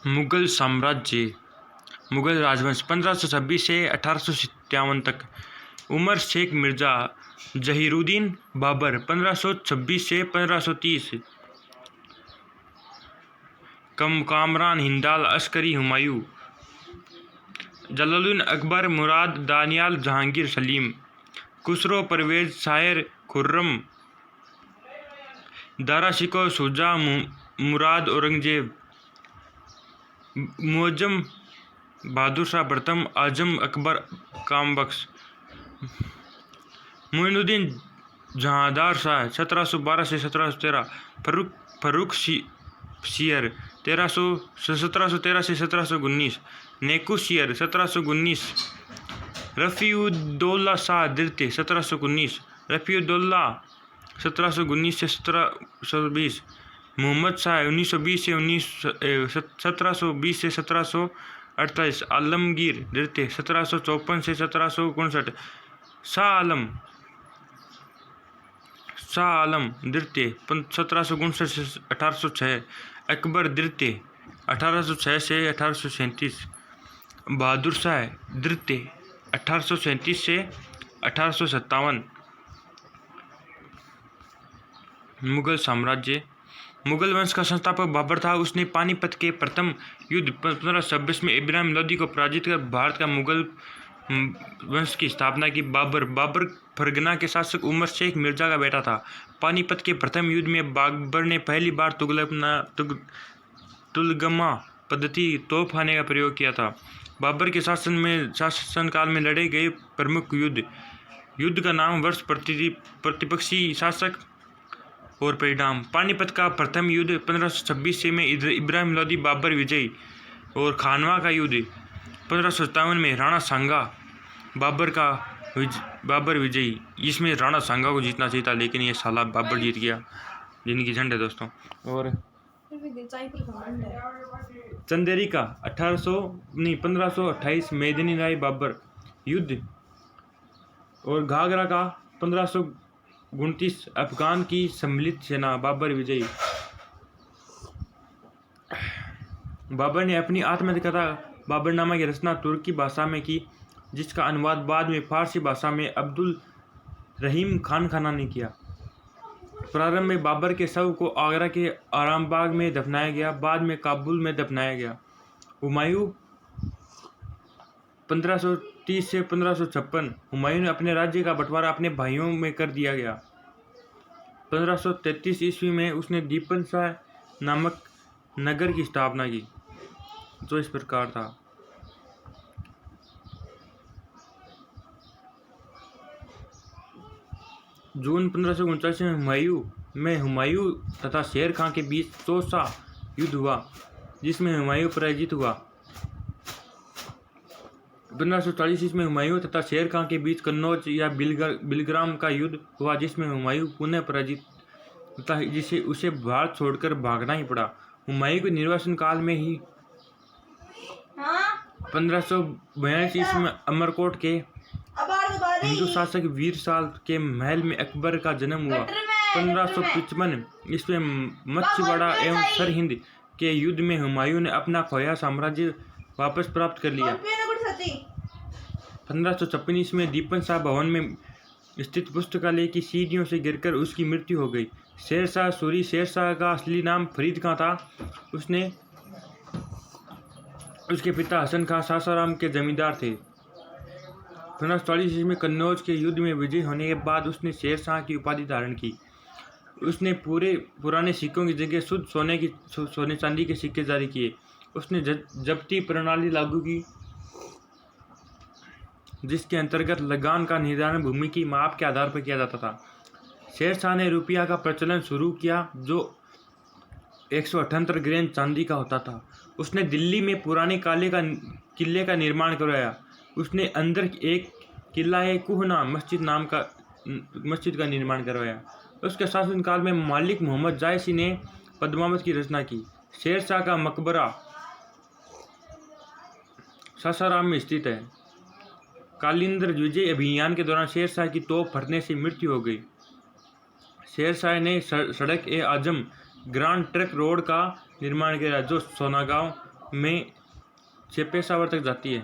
मुगल साम्राज्य। मुगल राजवंश 1526 से 1857 तक। उमर शेख मिर्जा जहीरुद्दीन बाबर 1526 से 1530। कामरान हिंदाल अस्करी हुमायूं। जलालुद्दीन अकबर मुराद दानियाल जहांगीर सलीम। खुसरो परवेज शायर खुर्रम। दारा शिको शुजा मुराद औरंगजेब। मुअज्जम बहादुर शाह प्रथम। आजम अकबर कामबख्श। मोइनुद्दीन जहांदार शाह 1712 से 1713। फर्रुख शियर 1713 से 1719। नेकू शियर 1719। रफ़ीउद्दौला शाह द्वितीय 1719। रफ़ीउद्दौला 1719 से 1720। मोहम्मद शाह 1920 से 1720 से 1748। आलमगीर द्वितीय 1754 से 1759। शाह आलम द्वितीय 1759 से 1806। अकबर द्वितीय 1806 से 1837। बहादुर शाह द्वितीय 1837 से 1857। मुगल साम्राज्य। मुगल वंश का संस्थापक बाबर था। उसने पानीपत के प्रथम युद्ध 1526 में इब्राहिम लोदी को पराजित कर भारत का मुगल वंश की स्थापना की। बाबर फरगना के शासक उमर शेख मिर्जा का बेटा था। पानीपत के प्रथम युद्ध में बाबर ने पहली बार तुलगमा पद्धति तोपखाने का प्रयोग किया था। बाबर के शासनकाल में लड़े गए प्रमुख युद्ध का नाम, वर्ष, प्रतिपक्षी शासक और परिणाम। पानीपत का प्रथम युद्ध 1526 से में इब्राहिम लोदी बाबर विजयी। और खानवा का युद्ध 1557 में राणा सांगा बाबर विजयी। इसमें राणा सांगा को जीतना चाहिए था, लेकिन ये साला बाबर जीत गया। जिनकी झंड है दोस्तों। और चंदेरी का 1528 मेदिनी राय बाबर युद्ध। और घाघरा का 1529 अफगान की सम्मिलित सेना बाबर विजयी। बाबर ने अपनी आत्मकथा बाबरनामा की रचना तुर्की भाषा में की, जिसका अनुवाद बाद में फारसी भाषा में अब्दुल रहीम खान ने किया। प्रारंभ में बाबर के शव को आगरा के आरामबाग में दफनाया गया, बाद में काबुल में दफनाया गया। हुमायूं 1530 से 1556। हुमायूं ने अपने राज्य का बंटवारा अपने भाइयों में कर दिया गया। 1533 ईस्वी में उसने दीपन शाह नामक नगर की स्थापना की, जो इस प्रकार था। जून 1549 में हुमायूं तथा शेर खां के बीच चौसा युद्ध हुआ, जिसमें हुमायूं पराजित हुआ। 1540 ईस्वी में हुमायूं तथा शेर खां के बीच कन्नौज या बिलग्राम का युद्ध हुआ, जिसमें हुमायूं पुनः पराजित तथा जिसे उसे भारत छोड़कर भागना ही पड़ा। हुमायूं के निर्वासन काल में ही 1542 ईस्वी में अमरकोट के हिंदू शासक वीर साल के महल में अकबर का जन्म हुआ। 1555 ईस्वी में मच्छीवाड़ा एवं सरहिंद के युद्ध में हुमायूं ने अपना खोया साम्राज्य वापस प्राप्त कर लिया। 1556 ईस्वी में दीपन शाह भवन में स्थित पुस्तकालय की सीढ़ियों से गिरकर उसकी मृत्यु हो गई। शेरशाह सूरी शेरशाह का असली नाम फरीद खां था। उसके पिता हसन खां सासाराम के जमींदार थे। 1540 ईस्वी में कन्नौज के युद्ध में विजय होने के बाद उसने शेरशाह की उपाधि धारण की। उसने पुराने सिक्कों की जगह शुद्ध सोने चांदी के सिक्के जारी किए। उसने जब्ती प्रणाली लागू की, जिसके अंतर्गत लगान का निर्धारण भूमि की माप के आधार पर किया जाता था। शेरशाह ने रुपया का प्रचलन शुरू किया, जो 178 ग्रेन चांदी का होता था। उसने दिल्ली में पुराने किले का निर्माण करवाया। उसने अंदर एक किला-ए-कुहना मस्जिद का निर्माण करवाया। उसके शासनकाल में मालिक मोहम्मद जायसी ने पद्मावत की रचना की। शेरशाह का मकबरा सासाराम में स्थित है। कालिंदर विजय अभियान के दौरान शेरशाह की तोप फटने से मृत्यु हो गई। शेरशाह ने सड़क-ए-आजम ग्रांड ट्रंक रोड का निर्माण किया, जो सोनागांव में से पेशावर तक जाती है।